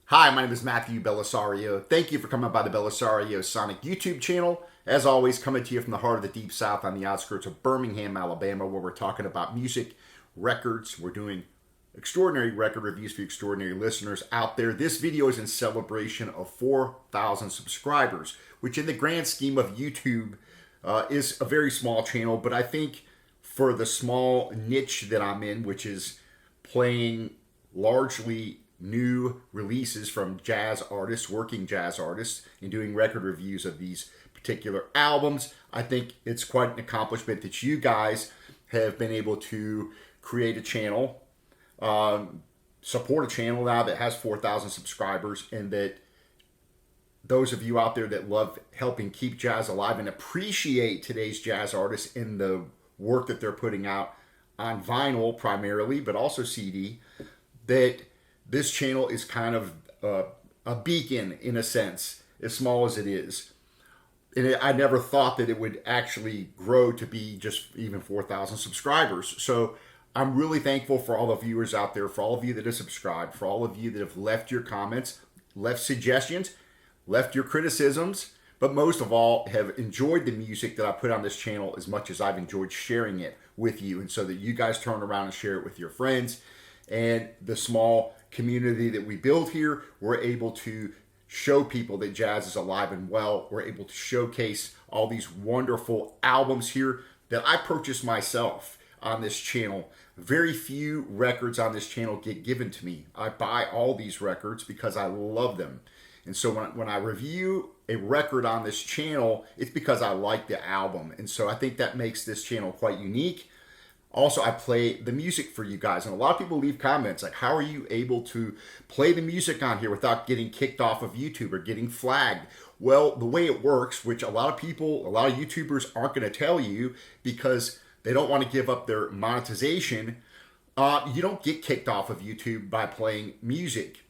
Hi, my name is Matthew Belisario. Thank you for coming by the Belisario Sonic YouTube channel. As always, coming to you from the heart of the Deep South on the outskirts of Birmingham, Alabama, where we're talking about music, records. We're doing extraordinary record reviews for extraordinary listeners out there. This video is in celebration of 4,000 subscribers, which in the grand scheme of YouTube is a very small channel, but I think for the small niche that I'm in, which is playing largely new releases from jazz artists, working jazz artists, and doing record reviews of these particular albums, I think it's quite an accomplishment that you guys have been able to create a channel, support a channel now that has 4,000 subscribers, and that those of you out there that love helping keep jazz alive and appreciate today's jazz artists and the work that they're putting out on vinyl primarily, but also CD, that this channel is kind of a beacon in a sense, as small as it is. And I never thought that it would actually grow to be just even 4,000 subscribers. So I'm really thankful for all the viewers out there, for all of you that have subscribed, for all of you that have left your comments, left suggestions, left your criticisms, but most of all have enjoyed the music that I put on this channel as much as I've enjoyed sharing it with you. And so that you guys turn around and share it with your friends. And the small community that we build here, we're able to show people that jazz is alive and well. We're able to showcase all these wonderful albums here that I purchased myself on this channel. Very few records on this channel get given to me. I buy all these records because I love them. And so when I review a record on this channel, it's because I like the album. And so I think that makes this channel quite unique. Also, I play the music for you guys, and a lot of people leave comments like, how are you able to play the music on here without getting kicked off of YouTube or getting flagged? Well, the way it works, which a lot of people, a lot of YouTubers aren't going to tell you because they don't want to give up their monetization, you don't get kicked off of YouTube by playing music.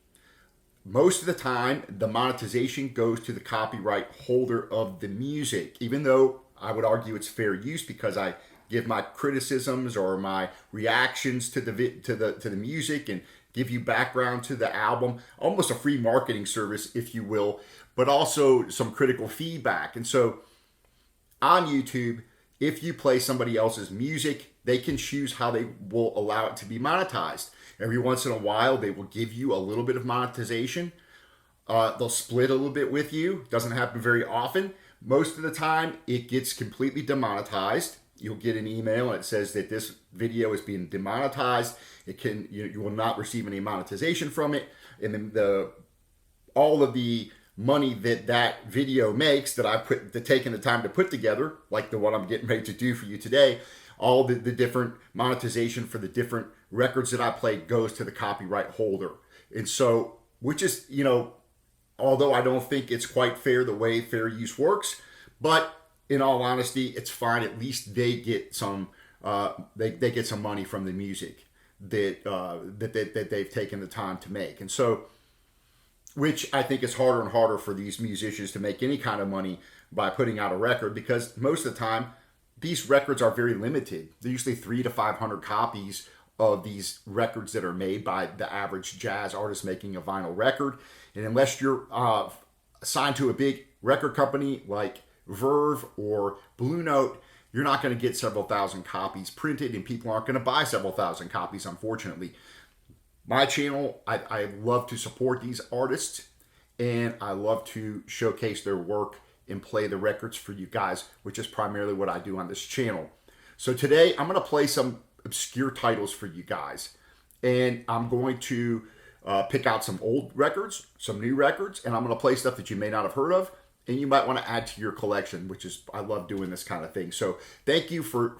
Most of the time, the monetization goes to the copyright holder of the music, even though I would argue it's fair use because I give my criticisms or my reactions to the music and give you background to the album, almost a free marketing service, if you will, but also some critical feedback. And so on YouTube, if you play somebody else's music, they can choose how they will allow it to be monetized. Every once in a while, they will give you a little bit of monetization. They'll split a little bit with you. It doesn't happen very often. Most of the time, it gets completely demonetized. You'll get an email and it says that this video is being demonetized. You will not receive any monetization from it, and then all of the money that video makes that I taken the time to put together, like the one I'm getting ready to do for you today, all the different monetization for the different records that I played goes to the copyright holder. And so, which is, although I don't think it's quite fair the way fair use works, but in all honesty, it's fine. At least they get some they get some money from the music that they've taken the time to make. And so, which I think is harder and harder for these musicians to make any kind of money by putting out a record, because most of the time these records are very limited. They're usually 300 to 500 copies of these records that are made by the average jazz artist making a vinyl record. And unless you're signed to a big record company like Verve or Blue Note, you're not going to get several thousand copies printed, and people aren't going to buy several thousand copies, unfortunately. My channel, I love to support these artists, and I love to showcase their work and play the records for you guys, which is primarily what I do on this channel. So today, I'm going to play some obscure titles for you guys, and I'm going to pick out some old records, some new records, and I'm going to play stuff that you may not have heard of, and you might want to add to your collection, which is, I love doing this kind of thing. So thank you for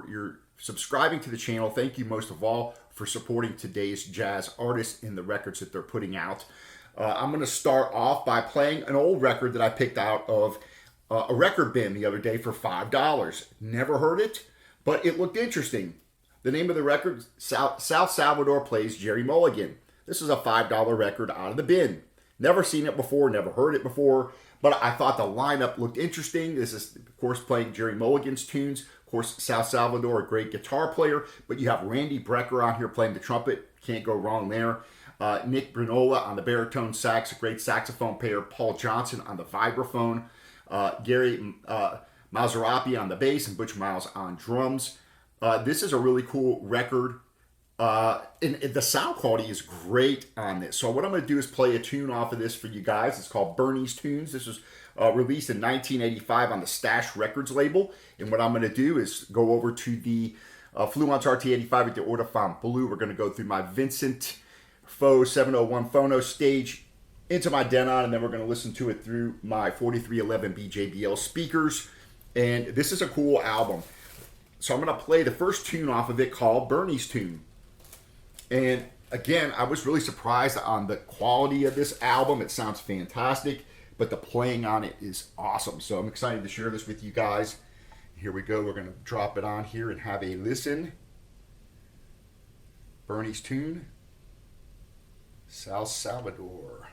your subscribing to the channel. Thank you most of all for supporting today's jazz artists and the records that they're putting out. I'm going to start off by playing an old record that I picked out of a record bin the other day for $5. Never heard it, but it looked interesting. The name of the record, South Salvador Plays Gerry Mulligan. This is a $5 record out of the bin. Never seen it before, never heard it before, but I thought the lineup looked interesting. This is, of course, playing Gerry Mulligan's tunes. Of course, South Salvador, a great guitar player, but you have Randy Brecker on here playing the trumpet. Can't go wrong there. Nick Brinola on the baritone sax, a great saxophone player. Paul Johnson on the vibraphone. Gary Mazarapi on the bass, and Butch Miles on drums. This is a really cool record. And the sound quality is great on this. So what I'm going to do is play a tune off of this for you guys. It's called Bernie's Tunes. This was released in 1985 on the Stash Records label. And what I'm going to do is go over to the Fluence RT85 with the Ortofon Blue. We're going to go through my Vincent Faux 701 Phono stage into my Denon, and then we're going to listen to it through my 4311 BJBL speakers. And this is a cool album. So I'm going to play the first tune off of it called Bernie's Tune. And again, I was really surprised on the quality of this album. It sounds fantastic, but the playing on it is awesome. So I'm excited to share this with you guys. Here we go. We're going to drop it on here and have a listen. Bernie's Tune, Sal Salvador.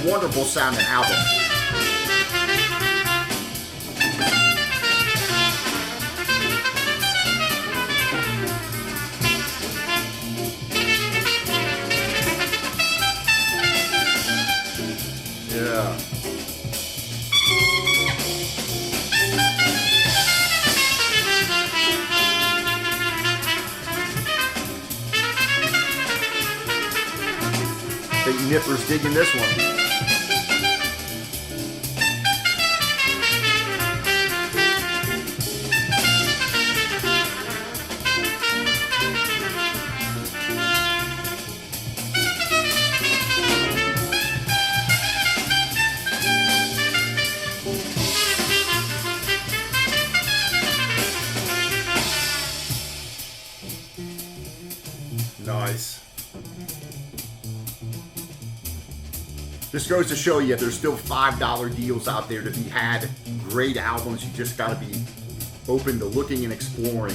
Wonderful sounding album. Yeah. Big Nipper's digging this one. Nice. Just goes to show you there's still $5 deals out there to be had. Great albums. You just got to be open to looking and exploring.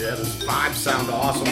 Yeah, those vibes sound awesome.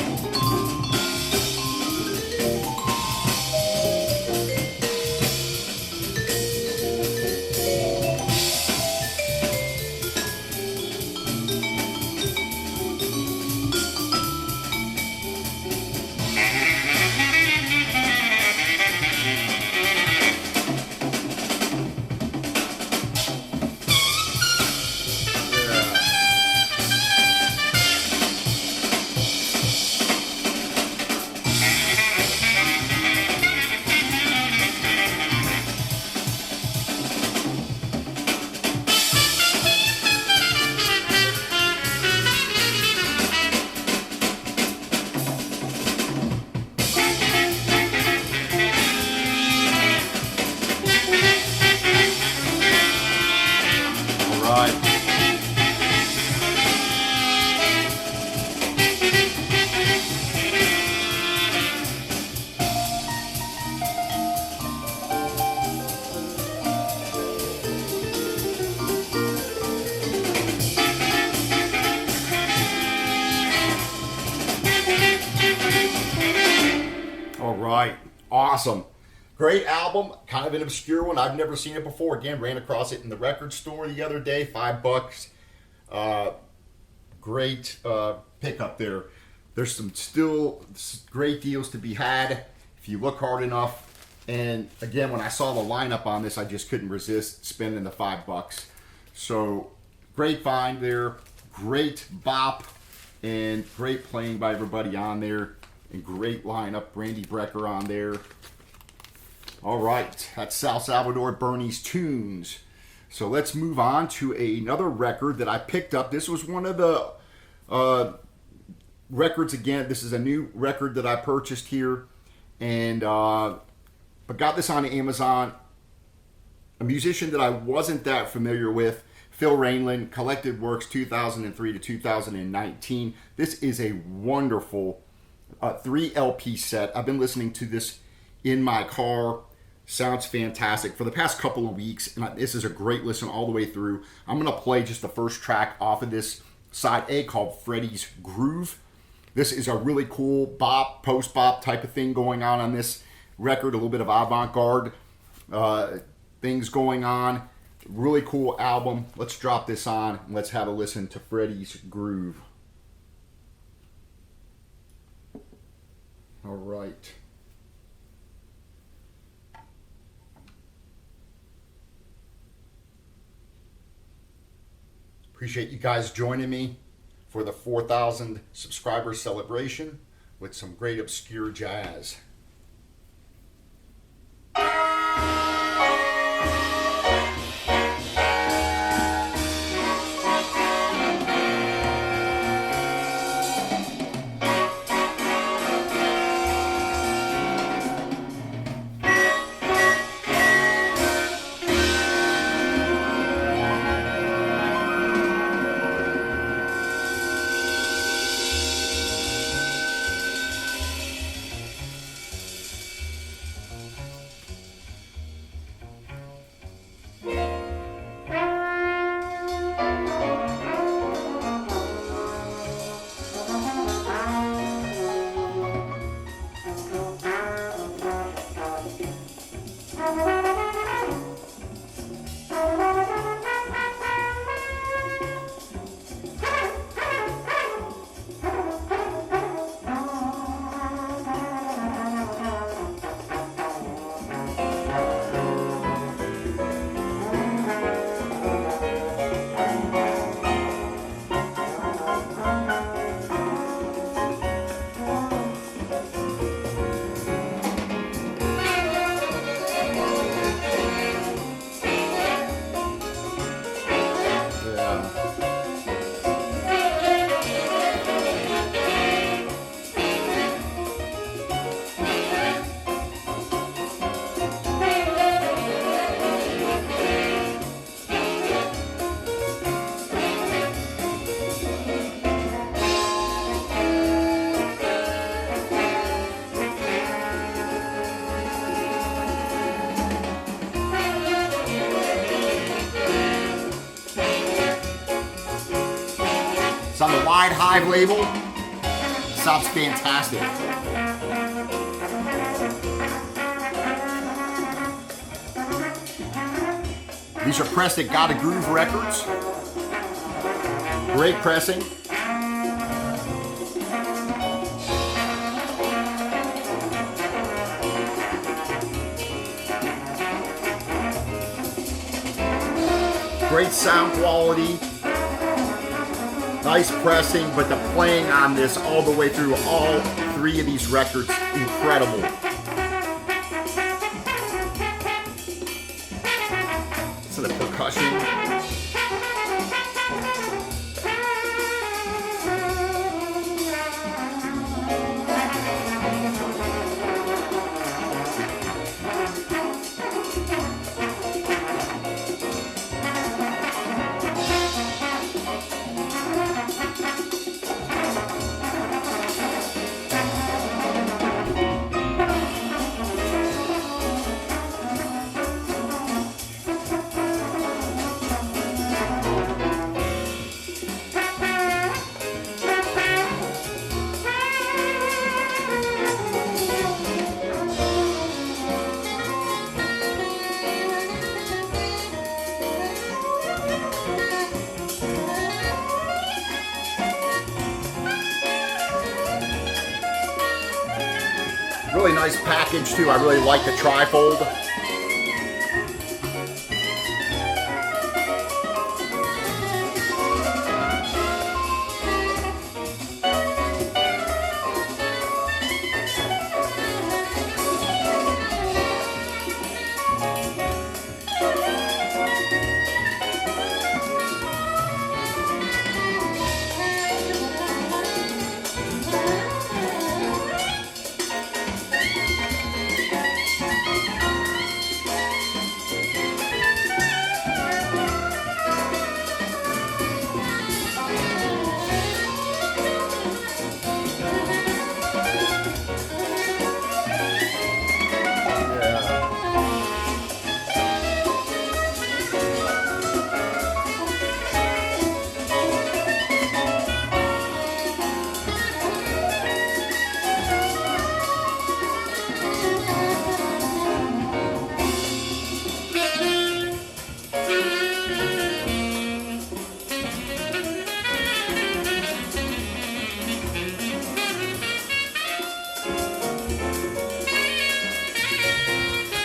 All right. Awesome. Great album. Kind of an obscure one. I've never seen it before. Again, ran across it in the record store the other day. $5. Great pickup there. There's some still great deals to be had if you look hard enough. And again, when I saw the lineup on this, I just couldn't resist spending the $5. So great find there. Great bop. And great playing by everybody on there. And great lineup. Randy Brecker on there. All right. That's Sal Salvador Bernie's Tunes. So let's move on to another record that I picked up. This was one of the records again. This is a new record that I purchased here. And but got this on Amazon. A musician that I wasn't that familiar with. Phil Rainland, Collected Works 2003 to 2019. This is a wonderful 3 LP set. I've been listening to this in my car. Sounds fantastic for the past couple of weeks, and this is a great listen all the way through. I'm going to play just the first track off of this side A called Freddie's Groove. This is a really cool bop, post-bop type of thing going on this record. A little bit of avant-garde things going on. Really cool album. Let's drop this on and let's have a listen to Freddie's Groove. All right. Appreciate you guys joining me for the 4,000 subscriber celebration with some great obscure jazz. It's on the Wide Hive label. Sounds fantastic. These are pressed at Gotta Groove Records. Great pressing. Great sound quality. Nice pressing, but the playing on this all the way through all three of these records, incredible. So the percussion. Really nice package too. I really like the trifold.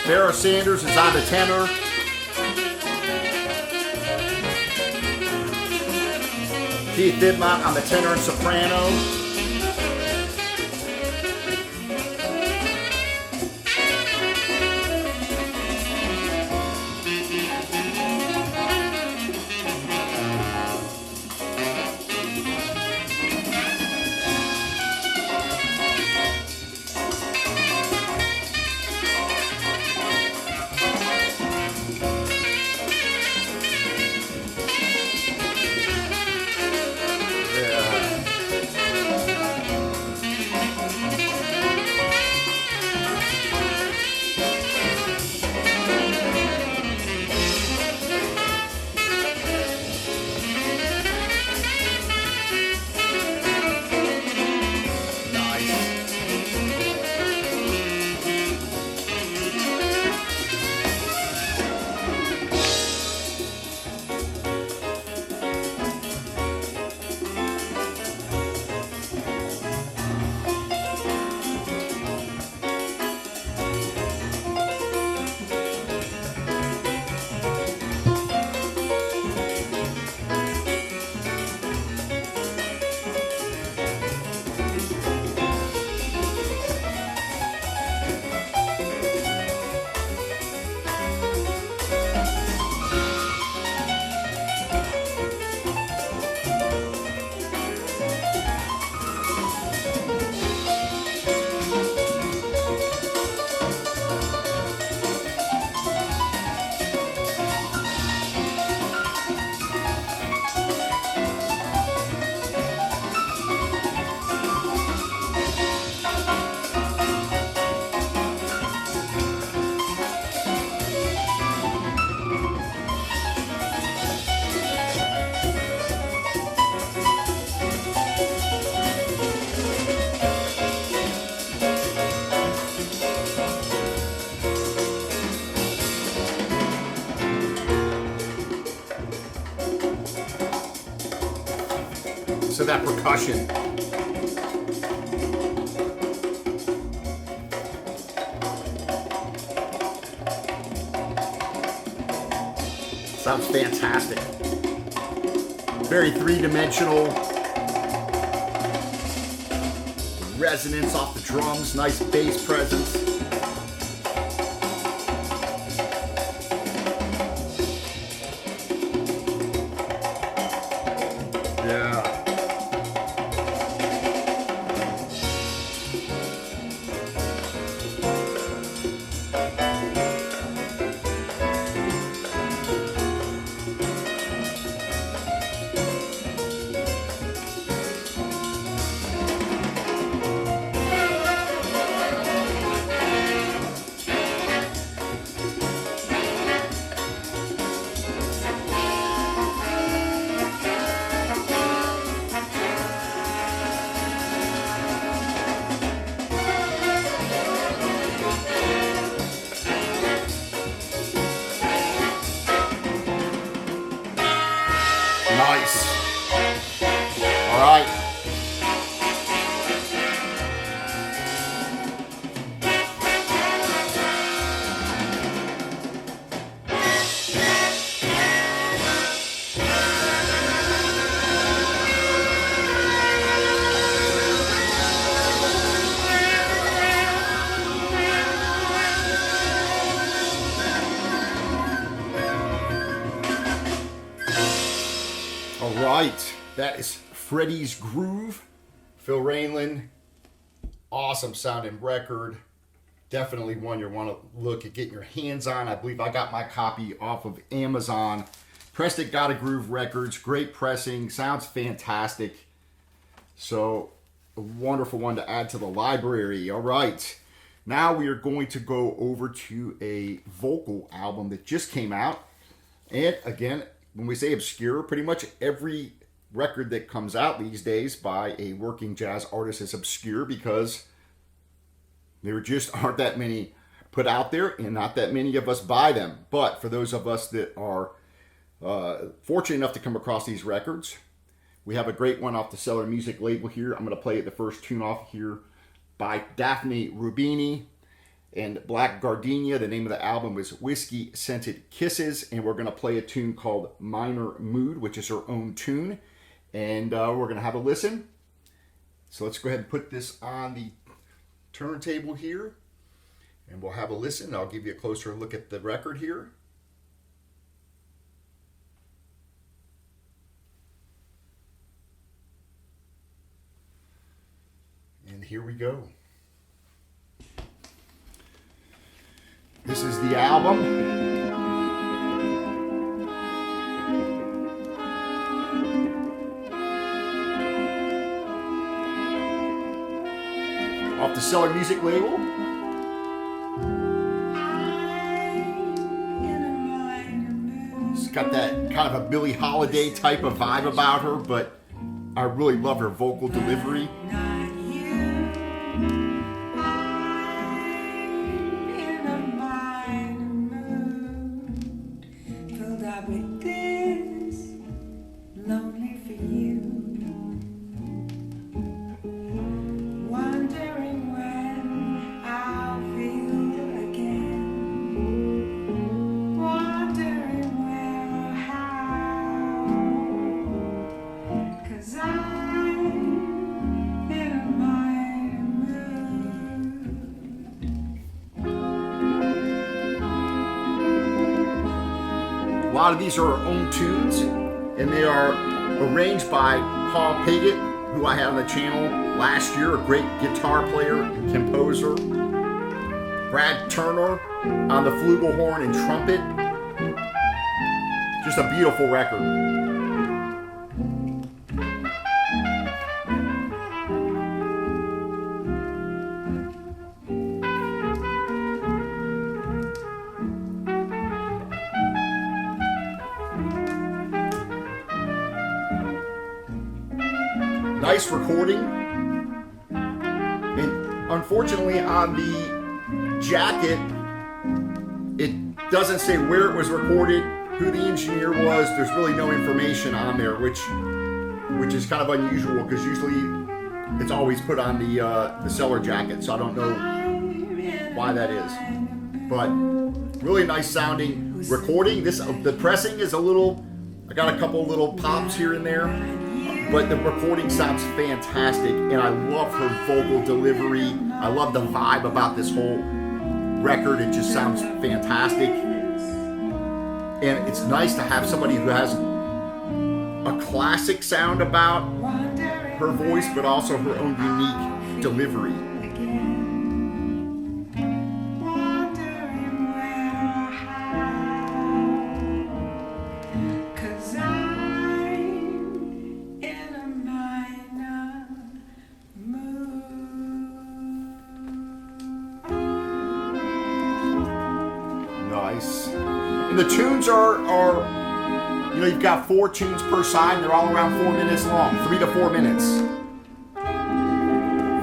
Pharoah Sanders is on the tenor. Keith Vidmont on the tenor and soprano. So that percussion. Sounds fantastic. Very three-dimensional. Resonance off the drums, nice bass presence. Yeah. Nice. All right. All right, that is Freddie's Groove. Phil Rainland, awesome sounding record. Definitely one you want to look at getting your hands on. I believe I got my copy off of Amazon. Pressed at Gotta Groove Records, great pressing, sounds fantastic. So, a wonderful one to add to the library. All right, now we are going to go over to a vocal album that just came out. And again, when we say obscure, pretty much every record that comes out these days by a working jazz artist is obscure because there just aren't that many put out there and not that many of us buy them. But for those of us that are fortunate enough to come across these records, we have a great one off the Cellar Music label here. I'm going to play the first tune off here by Daphne Rubini and Black Gardenia. The name of the album is Whiskey Scented Kisses, and we're going to play a tune called Minor Mood, which is her own tune, and we're going to have a listen. So let's go ahead and put this on the turntable here, and we'll have a listen. I'll give you a closer look at the record here. And here we go. This is the album. Off the Cellar Music label. It's got that kind of a Billie Holiday type of vibe about her, but I really love her vocal delivery. A lot of these are our own tunes, and they are arranged by Paul Paget, who I had on the channel last year, a great guitar player and composer. Brad Turner on the flugelhorn and trumpet. Just a beautiful record. Nice recording, and unfortunately on the jacket it doesn't say where it was recorded, who the engineer was. There's really no information on there, which which is kind of unusual because usually it's always put on the seller jacket. So I don't know why that is, but really nice sounding recording. The pressing is a little. I got a couple little pops here and there, but the recording sounds fantastic, and I love her vocal delivery. I love the vibe about this whole record. It just sounds fantastic, and it's nice to have somebody who has a classic sound about her voice, but also her own unique delivery. Nice. And the tunes are you've got 4 tunes per side, and they're all around 4 minutes long, 3 to 4 minutes.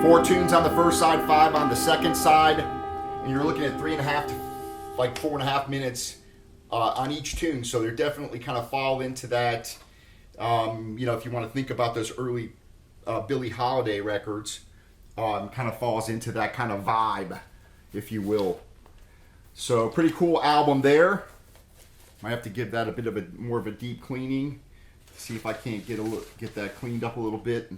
4 tunes on the first side, 5 on the second side, and you're looking at 3.5 to 4.5 minutes on each tune. So they're definitely kind of fall into that. If you want to think about those early Billie Holiday records, kind of falls into that kind of vibe, if you will. So pretty cool album there. Might have to give that a bit of more of a deep cleaning. See if I can't get that cleaned up a little bit.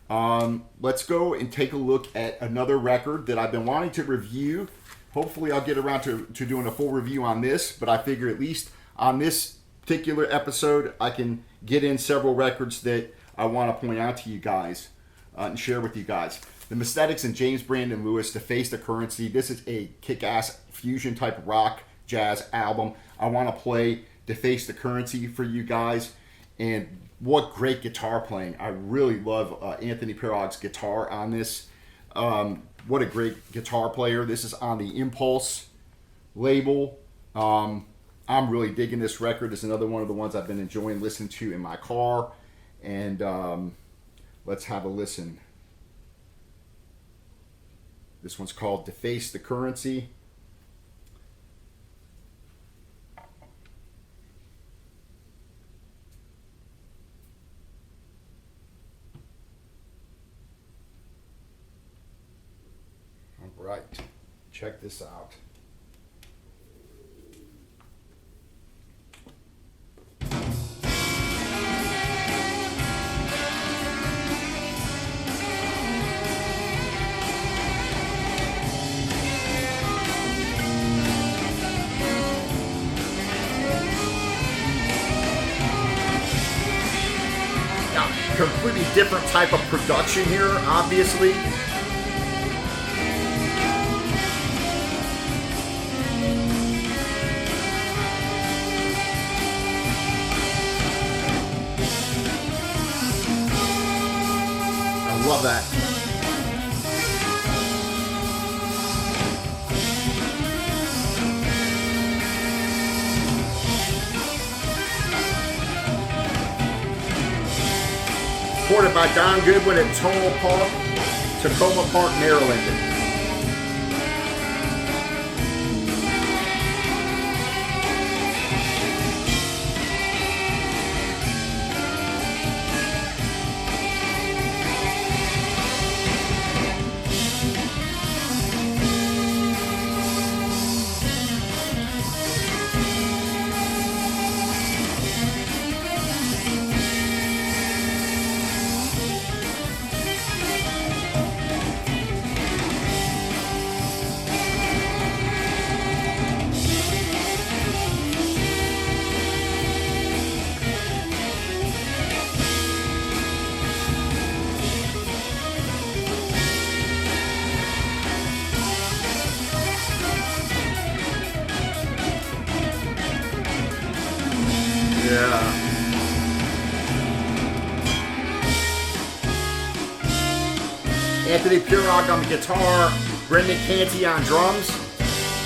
Let's go and take a look at another record that I've been wanting to review. Hopefully I'll get around to doing a full review on this, but I figure at least on this particular episode I can get in several records that I want to point out to you guys and share with you guys. The Messthetics and James Brandon Lewis, Deface the Currency. This is a kick-ass fusion type rock jazz album. I want to play Deface the Currency for you guys, and what great guitar playing. I really love Anthony Pirog's guitar on this. What a great guitar player. This is on the Impulse label. I'm really digging this record. It's another one of the ones I've been enjoying listening to in my car, and let's have a listen. This one's called Deface the Currency. All right, check this out. Completely different type of production here, obviously. I love that. Recorded by Don Goodwin at Tacoma Park, Maryland. Yeah. Anthony Pirog on the guitar, Brendan Canty on drums,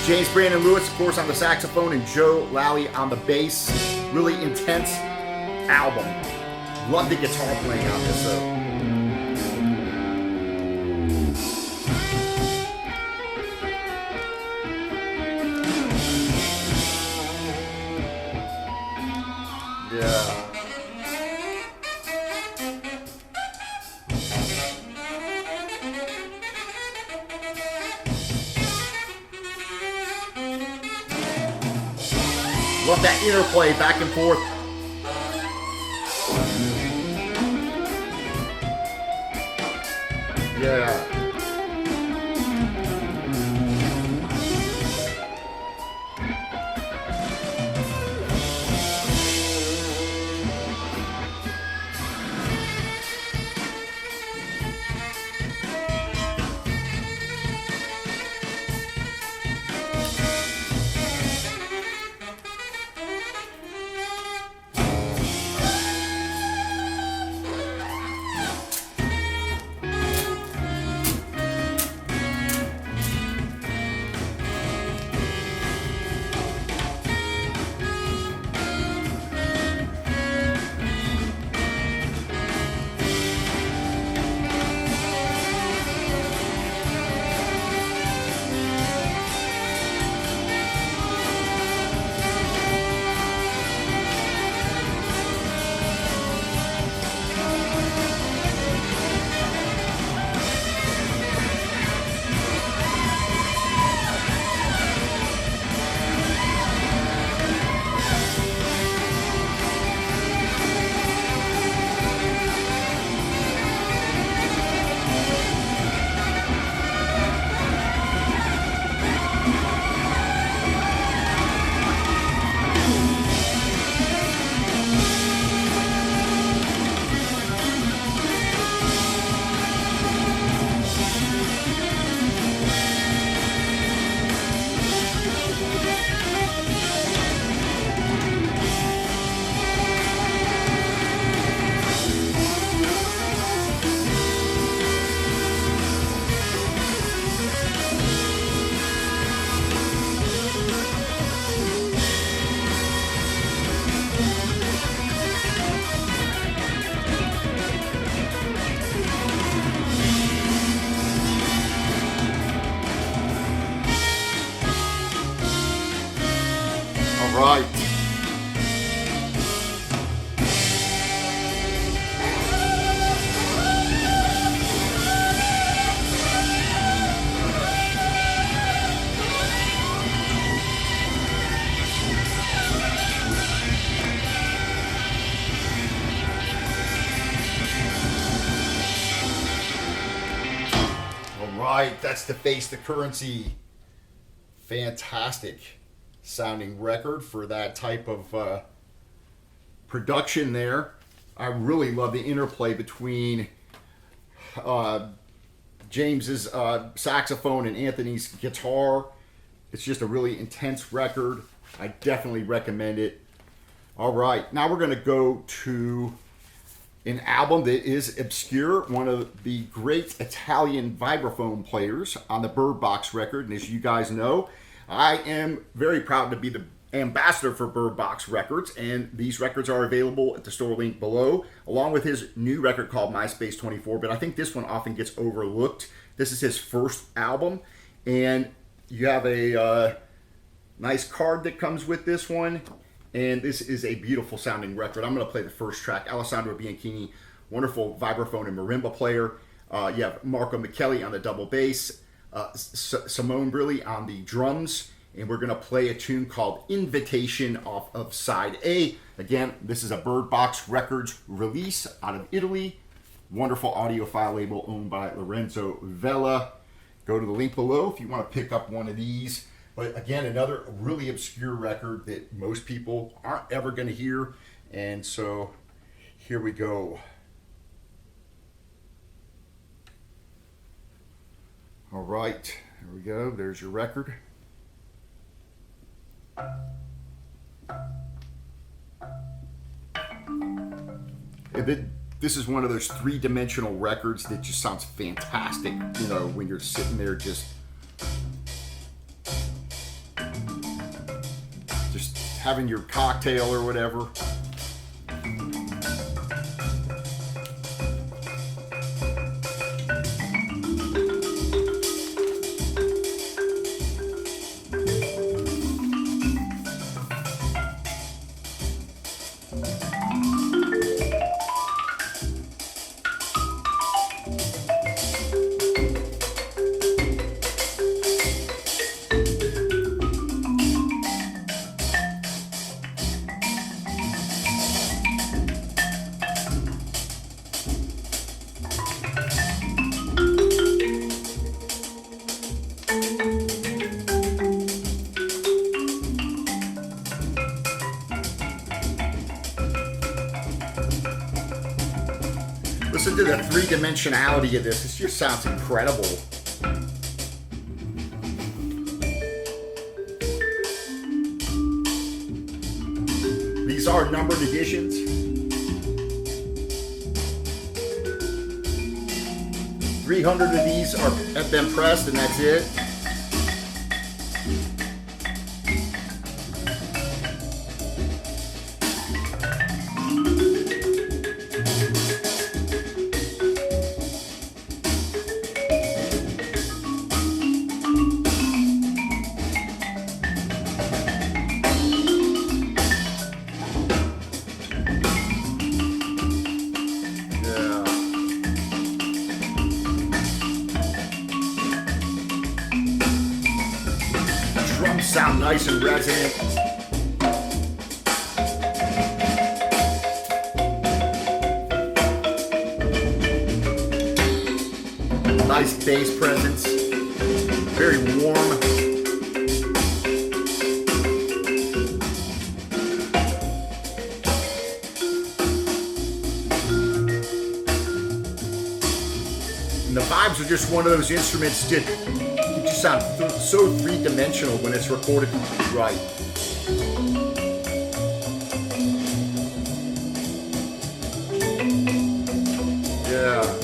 James Brandon Lewis, of course, on the saxophone, and Joe Lally on the bass. Really intense album. Love the guitar playing on this, though. Yeah. Love that interplay back and forth. Yeah. All right. All right, that's the Face the Currency. Fantastic sounding record for that type of production there. I really love the interplay between James's saxophone and Anthony's guitar. It's just a really intense record. I definitely recommend it. All right, now we're going to go to an album that is obscure, one of the great Italian vibraphone players on the Bird Box record. And as you guys know, I am very proud to be the ambassador for Bird Box Records, and these records are available at the store link below, along with his new record called MySpace 24. But I think this one often gets overlooked. This is his first album, and you have a nice card that comes with this one. And this is a beautiful sounding record. I'm going to play the first track. Alessandro Bianchini, wonderful vibraphone and marimba player. You have Marco Micheli on the double bass, Simone Brilli on the drums, and we're going to play a tune called Invitation off of side A. Again, this is a Bird Box Records release out of Italy. Wonderful audiophile label owned by Lorenzo Vella. Go to the link below if you want to pick up one of these. But again, another really obscure record that most people aren't ever going to hear. And so here we go. All right, here we go. There's your record. This is one of those three-dimensional records that just sounds fantastic, you know, when you're sitting there just having your cocktail or whatever. Listen to the three-dimensionality of this. This just sounds incredible. These are numbered editions. $300 of these have been pressed, and that's it. Drums sound nice and resonant. Nice bass presence. Very warm. And the vibes are just one of those instruments that just sound so three-dimensional when it's recorded right. Yeah.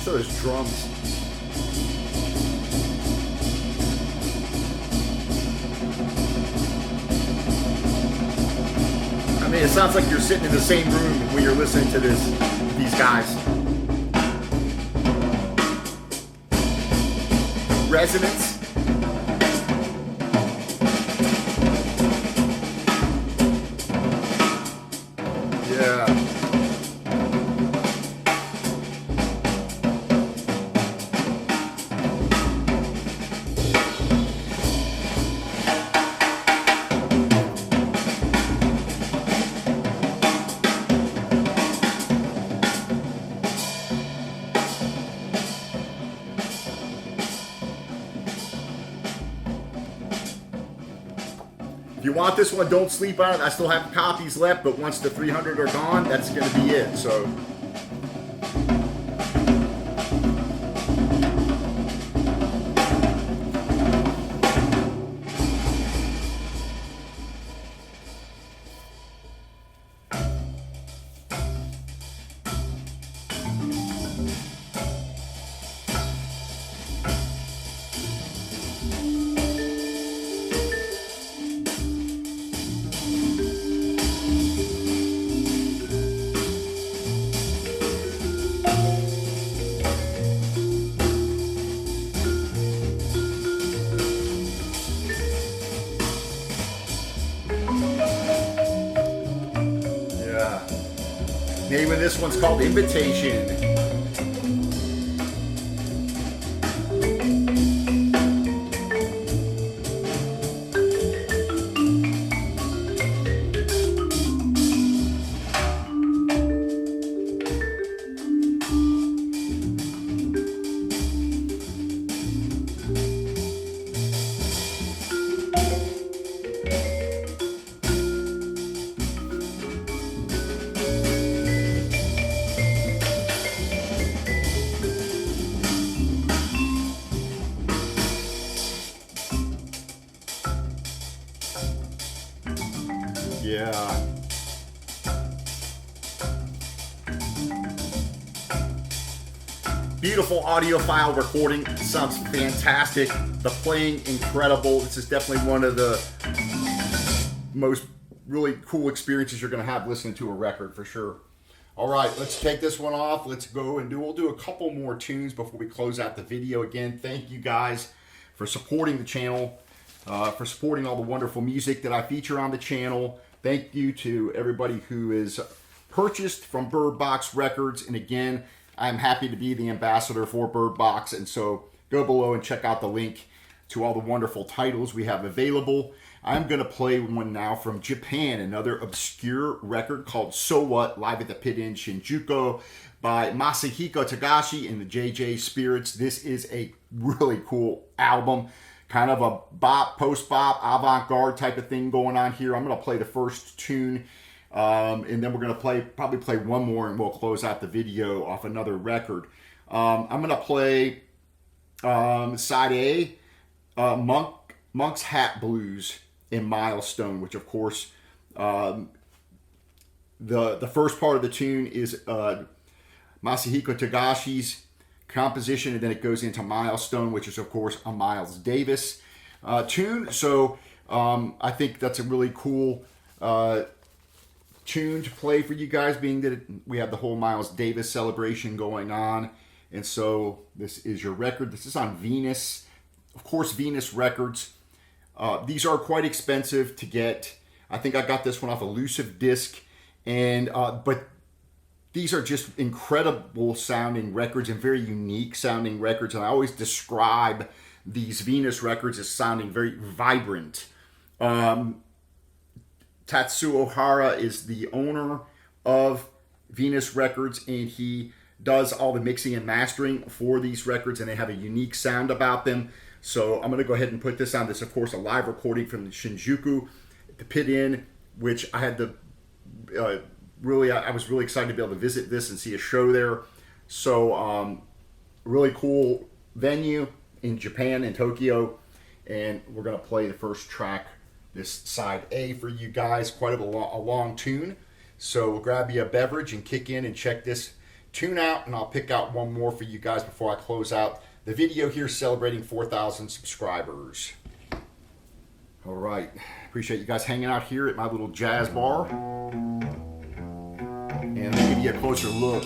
Those drums. I mean, it sounds like you're sitting in the same room when you're listening to these guys. Resonance. Yeah. If you want this one, don't sleep on it. I still have copies left, but once the 300 are gone, that's going to be it. So. Name of this one's called Invitation. Yeah. Beautiful audiophile recording. Sounds fantastic. The playing incredible. This is definitely one of the most really cool experiences you're going to have listening to a record for sure. All right, let's take this one off. Let's go and we'll do a couple more tunes before we close out the video. Again, thank you guys for supporting the channel, for supporting all the wonderful music that I feature on the channel. Thank you to everybody who is purchased from Bird Box Records. And again, I'm happy to be the ambassador for Bird Box. And so go below and check out the link to all the wonderful titles we have available. I'm going to play one now from Japan, another obscure record called So What, live at the Pit Inn Shinjuku by Masahiko Tagashi and the JJ Spirits. This is a really cool album, kind of a bop, post-bop, avant-garde type of thing going on here. I'm going to play the first tune, and then we're going to probably play one more, and we'll close out the video off another record. I'm going to play side A, Monk's Hat Blues in Milestone, which of course the first part of the tune is Masahiko Tagashi's composition, and then it goes into Milestone, which is of course a Miles Davis tune. So I think that's a really cool tune to play for you guys, being that we have the whole Miles Davis celebration going on. And so this is your record. This is on Venus, of course, Venus Records. These are quite expensive to get. I think I got this one off Elusive Disc, and but these are just incredible sounding records and very unique sounding records. And I always describe these Venus records as sounding very vibrant. Tatsuo Ohara is the owner of Venus Records, and he does all the mixing and mastering for these records, and they have a unique sound about them. So I'm going to go ahead and put this on. This, of course, a live recording from the Shinjuku, the Pit Inn, which I had to I was really excited to be able to visit this and see a show there. So really cool venue in Japan, in Tokyo. And we're going to play the first track, this side A, for you guys. Quite a long tune. So we'll grab you a beverage and kick in and check this tune out. And I'll pick out one more for you guys before I close out the video here, celebrating 4,000 subscribers. All right. Appreciate you guys hanging out here at my little jazz bar. And I'll give you a closer look.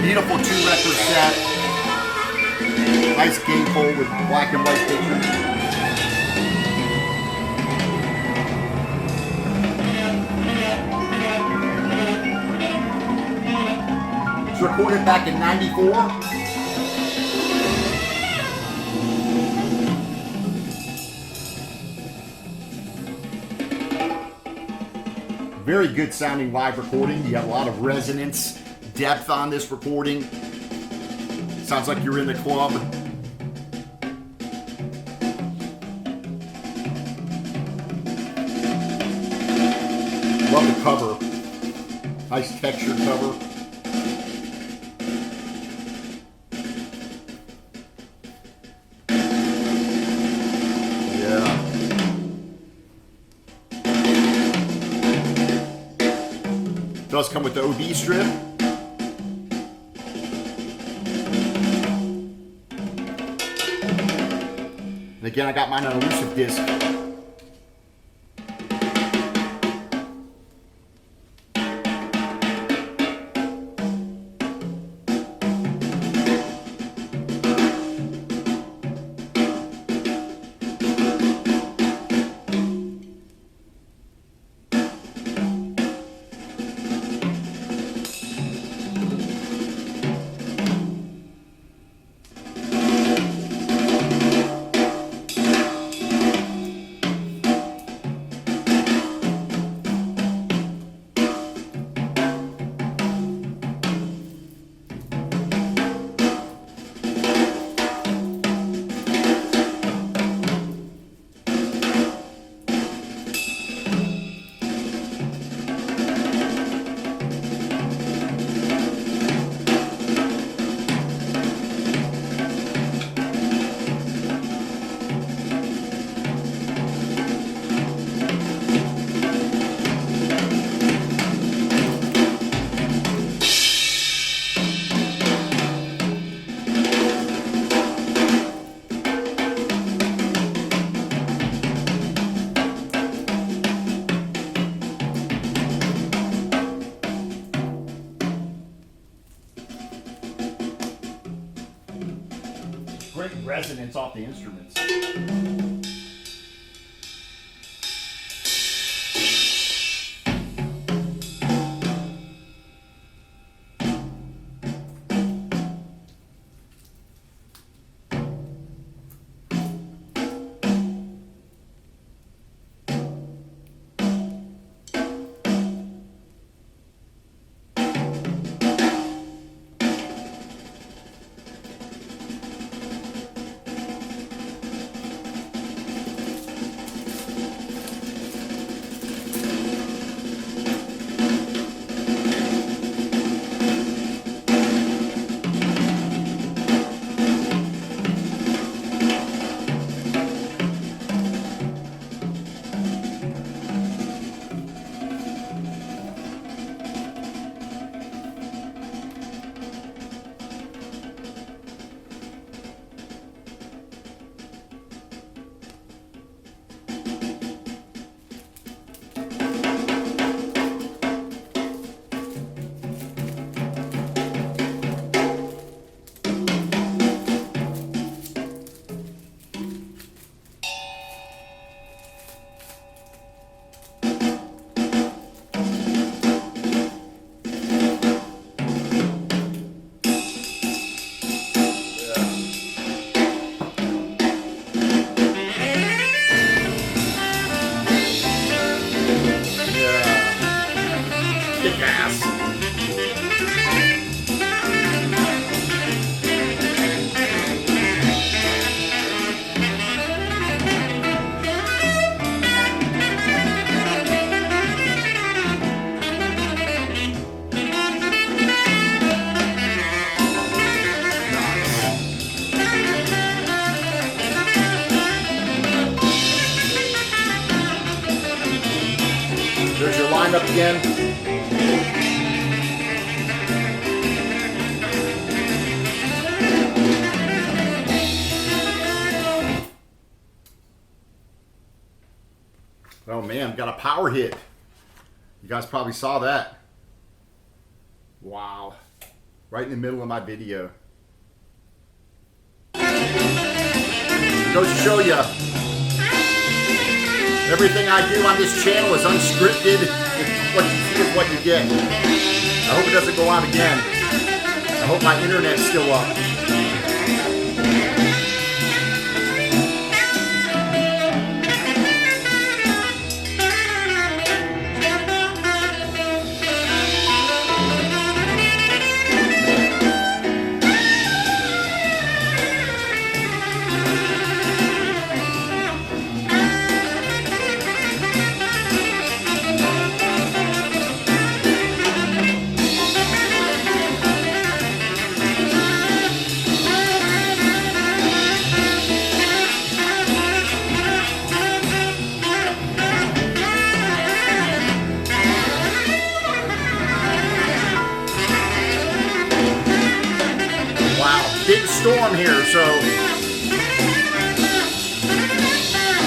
Beautiful 2-record set. Nice gatefold with black and white pictures. It's recorded back in '94. Very good sounding live recording. You have a lot of resonance, depth on this recording. Sounds like you're in the club. Love the cover. Nice textured cover. Yeah. Does come with the OB strip. And again, I got mine on Elusive Disc. resonance off the instruments. There's your lineup again. Oh man, got a power hit. You guys probably saw that. Wow. Right in the middle of my video. It goes to show you, everything I do on this channel is unscripted. What you see is what you get. I hope it doesn't go out again. I hope my internet's still up. Big storm here, so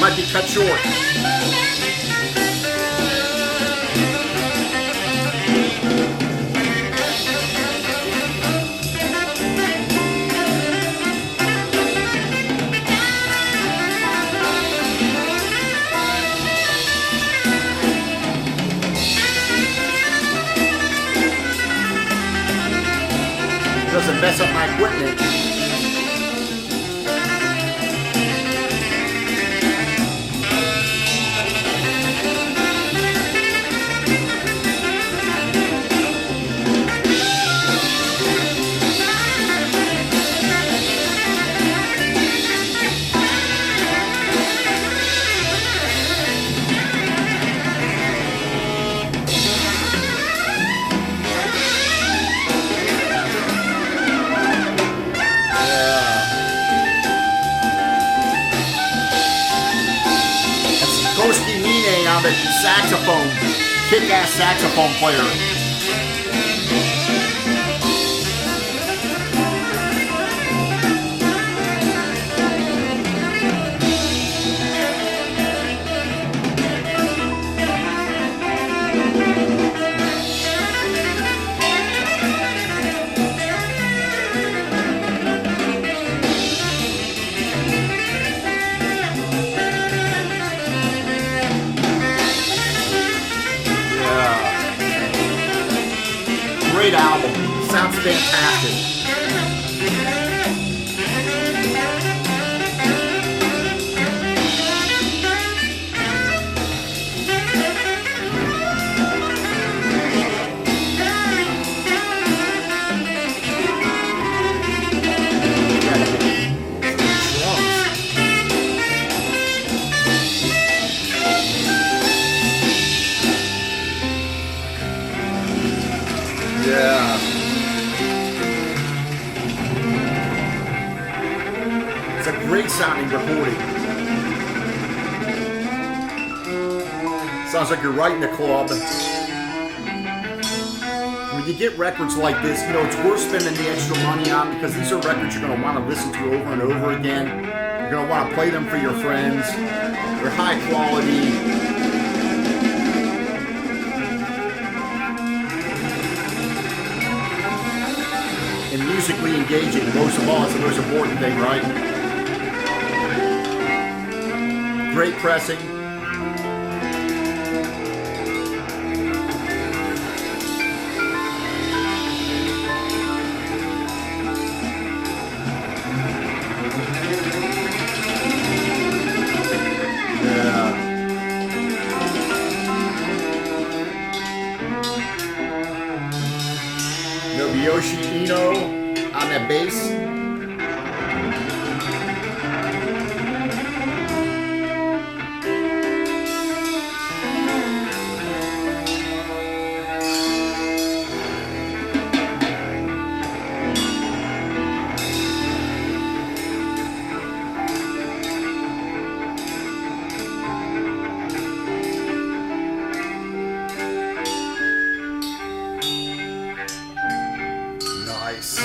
might be cut short. Doesn't mess up my equipment. On the saxophone, kick-ass saxophone player. great album. Sounds fantastic. Yeah. It's a great sounding recording. Sounds like you're right in the club. When you get records like this, you know, it's worth spending the extra money on because these are records you're going to want to listen to over and over again. You're going to want to play them for your friends. They're high quality. And musically engaging, most of all, is the most important thing, right? Great pressing. Nobuyoshi Ino on that bass. Nice.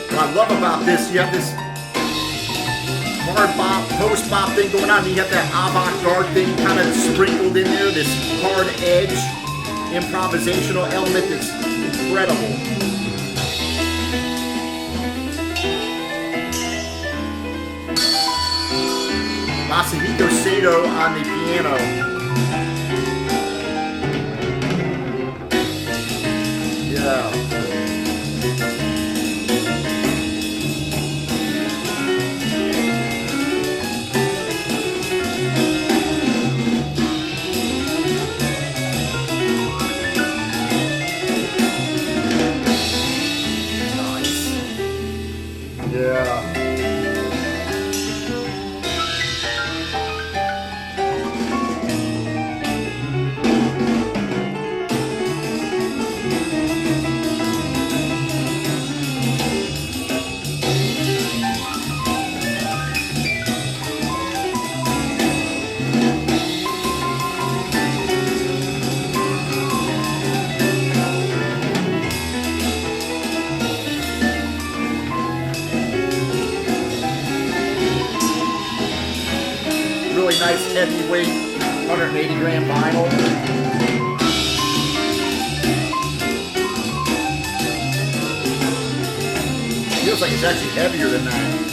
What I love about this, you have this hard bop, post bop thing going on, and you have that avant-garde thing kind of sprinkled in there, this hard edge improvisational element that's incredible. Masahiko Sato on the piano. Yeah. Yeah. Really nice heavyweight 180 gram vinyl. Feels like it's actually heavier than that.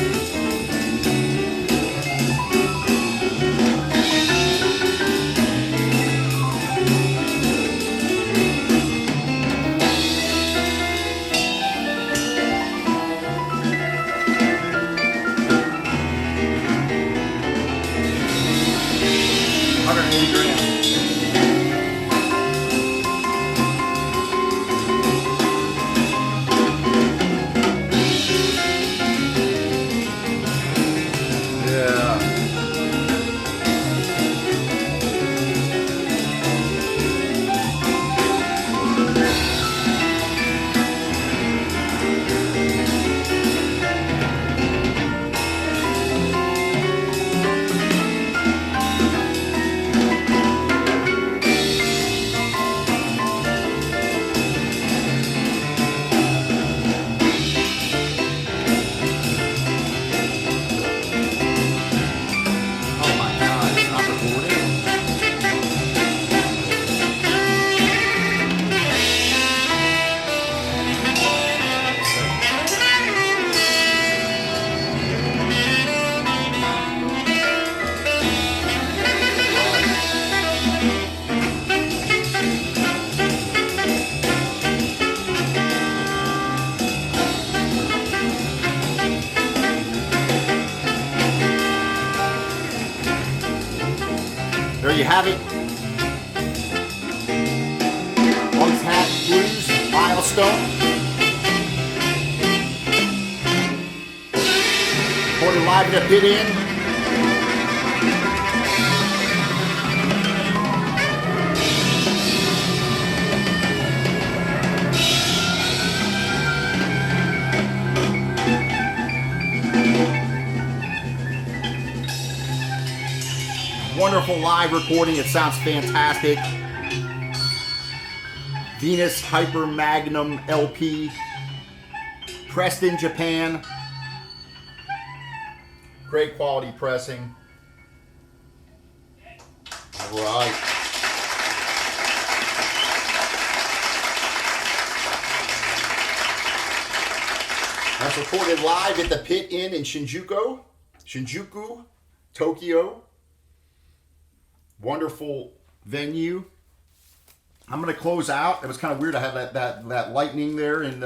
have it. Bugs Hat Blues milestone. Recorded live at the Pit Inn. Wonderful live recording. It sounds fantastic. Venus Hyper Magnum LP. Pressed in Japan. Great quality pressing. All right. That's recorded live at the Pit Inn in Shinjuku, Tokyo. Wonderful venue. I'm going to close out. It was kind of weird. I had that lightning there and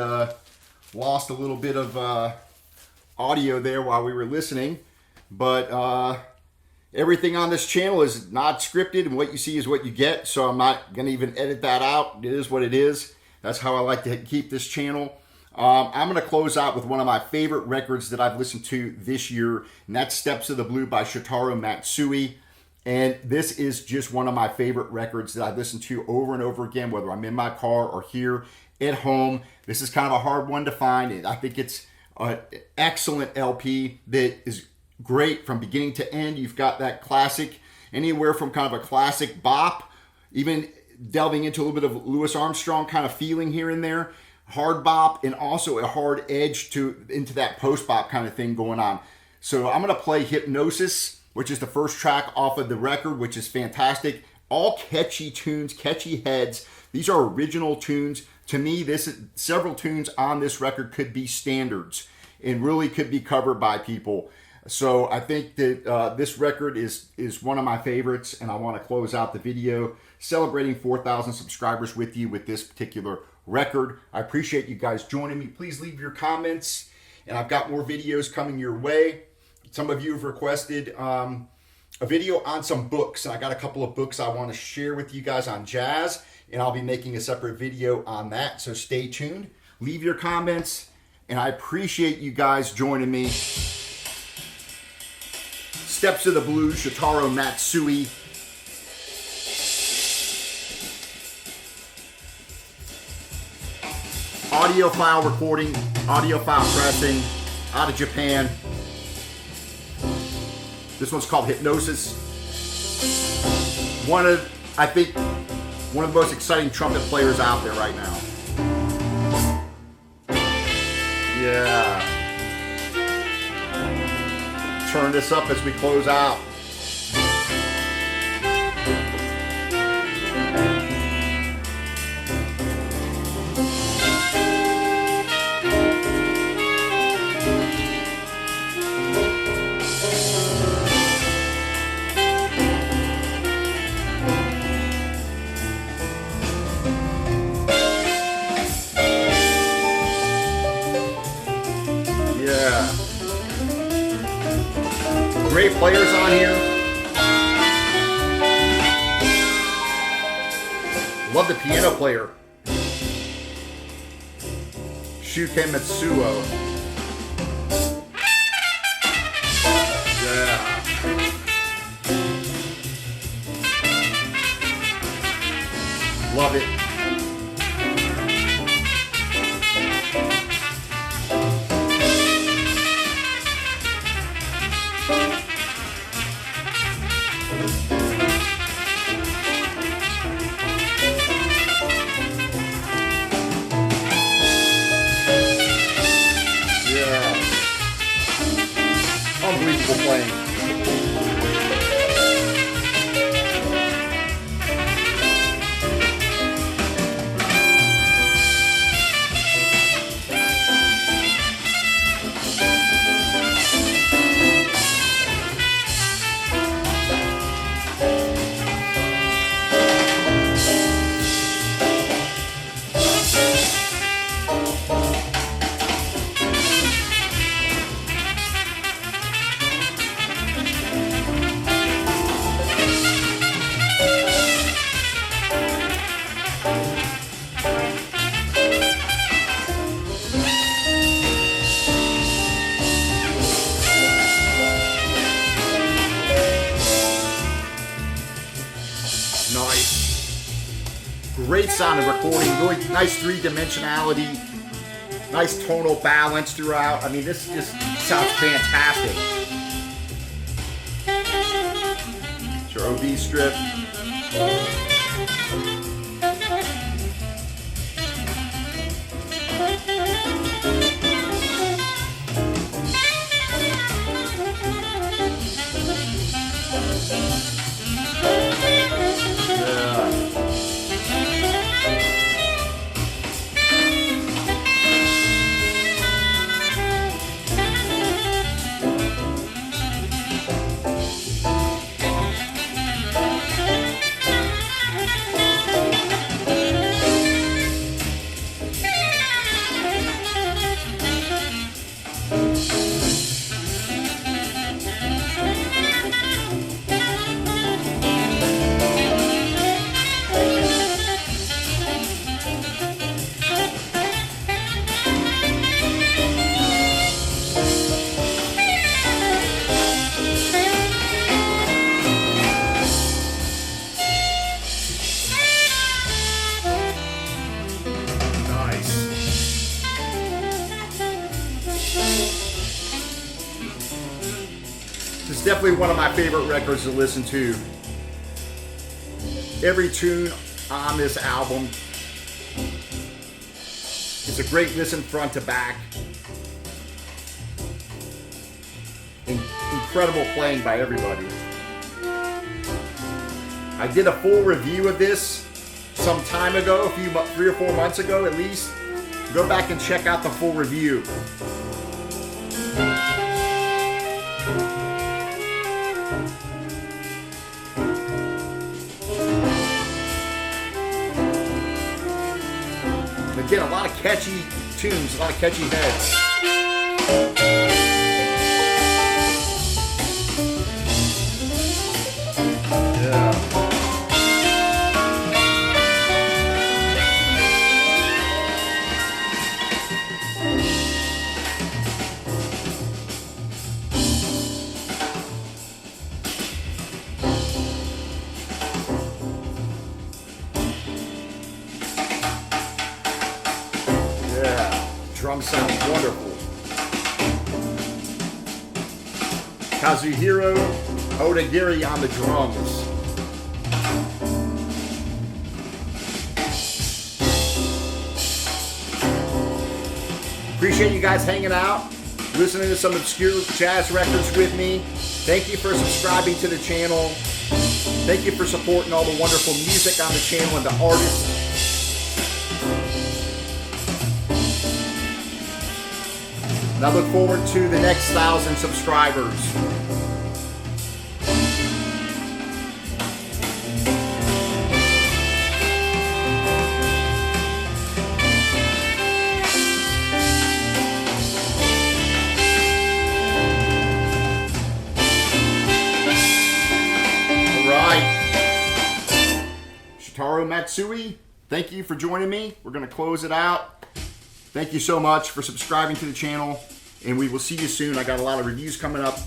lost a little bit of audio there while we were listening. But everything on this channel is not scripted, and what you see is what you get. So I'm not going to even edit that out. It is what it is. That's how I like to keep this channel. I'm going to close out with one of my favorite records that I've listened to this year, and that's Steps of the Blue by Shotaro Matsui. And this is just one of my favorite records that I've listened to over and over again, whether I'm in my car or here at home. This is kind of a hard one to find. I think it's an excellent LP that is great from beginning to end. You've got that classic, anywhere from kind of a classic bop, even delving into a little bit of Louis Armstrong kind of feeling here and there, hard bop, and also a hard edge into that post bop kind of thing going on. So I'm going to play Hypnosis, which is the first track off of the record, which is fantastic. All catchy tunes, catchy heads. These are original tunes. To me, several tunes on this record could be standards and really could be covered by people. So I think that this record is one of my favorites, and I want to close out the video celebrating 4,000 subscribers with you with this particular record. I appreciate you guys joining me. Please leave your comments, and I've got more videos coming your way. Some of you have requested a video on some books. I got a couple of books I want to share with you guys on jazz, and I'll be making a separate video on that, so stay tuned. Leave your comments, and I appreciate you guys joining me. Steps of the Blues, Shotaro Matsui. Audiophile recording, audiophile pressing out of Japan. This one's called Hypnosis. I think, one of the most exciting trumpet players out there right now. Yeah. Turn this up as we close out. Great players on here. Love the piano player, Shuken Matsuo. Yeah. Love it. Unbelievable playing. sounding recording, really nice three-dimensionality, nice tonal balance throughout. I mean, this just sounds fantastic. It's your OB strip. This is definitely one of my favorite records to listen to. Every tune on this album is a great listen front to back. Incredible playing by everybody. I did a full review of this some time ago, 3 or 4 months ago at least. Go back and check out the full review. Again, a lot of catchy tunes, a lot of catchy heads. Drums sound wonderful. Kazuhiro Odagiri on the drums. Appreciate you guys hanging out, listening to some obscure jazz records with me. Thank you for subscribing to the channel. Thank you for supporting all the wonderful music on the channel and the artists. And I look forward to the next 1,000 subscribers. All right. Shotaro Matsui, thank you for joining me. We're going to close it out. Thank you so much for subscribing to the channel, and we will see you soon. I got a lot of reviews coming up,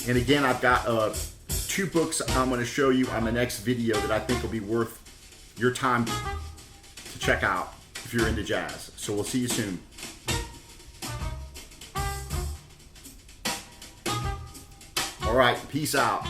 and again, I've got 2 books I'm going to show you on the next video that I think will be worth your time to check out if you're into jazz. So we'll see you soon. All right, peace out.